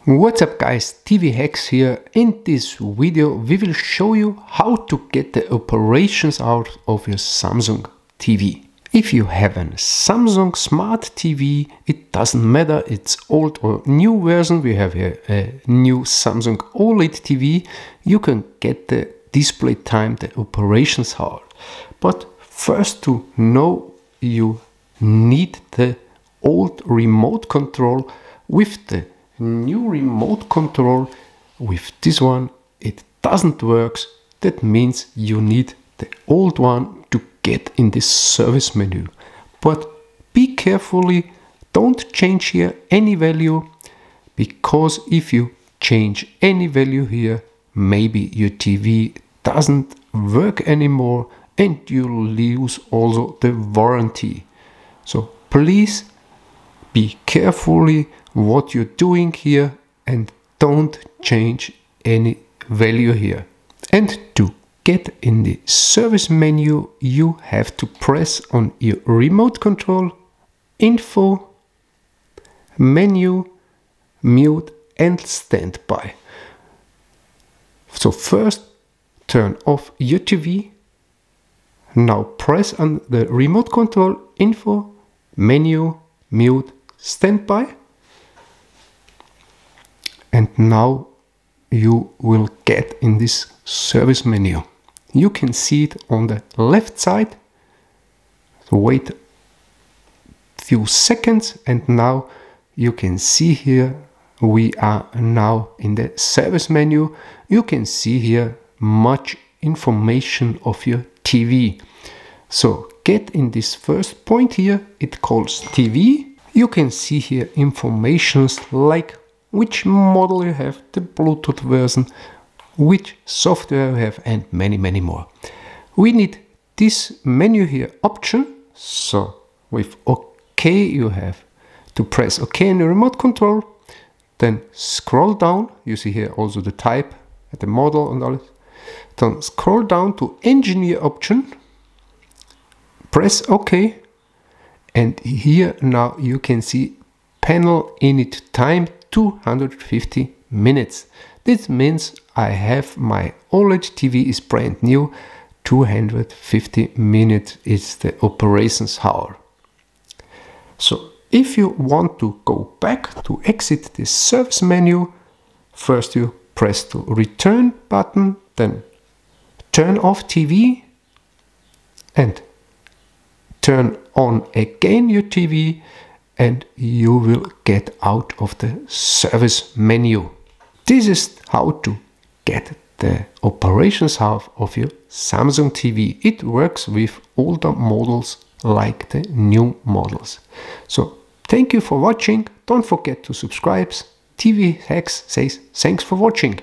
What's up guys, TV Hacks here. In this video we will show you how to get the operations out of your Samsung TV. If you have a Samsung Smart TV, it doesn't matter it's old or new version, we have here a new Samsung OLED TV, you can get the display time, the operations out. But first to know, you need the old remote control. With the new remote control, with this one it doesn't work. That means you need the old one to get in this service menu. But be carefully, don't change here any value, because if you change any value here, maybe your TV doesn't work anymore and you lose also the warranty. So please be carefully what you're doing here and don't change any value here. And to get in the service menu, you have to press on your remote control, info, menu, mute and standby. So first turn off your TV. Now press on the remote control, info, menu, mute, standby. And now you will get in this service menu. You can see it on the left side. So wait a few seconds and now you can see here we are now in the service menu. You can see here much information of your TV. So get in this first point here, it calls TV. You can see here informations like which model you have, the Bluetooth version, which software you have, and many more. We need this menu here option. So with OK you have to press OK in the remote control, then scroll down. You see here also the type, the model and all. Then scroll down to engineer option, press OK, and here now you can see panel init time 250 minutes. This means I have my OLED TV is brand new. 250 minutes is the operations hour. So if you want to go back to exit this service menu, first you press the return button, then turn off TV and turn on again your TV, and you will get out of the service menu. This is how to get the operations half of your Samsung TV. It works with older models like the new models. So thank you for watching. Don't forget to subscribe. TV Hacks says thanks for watching.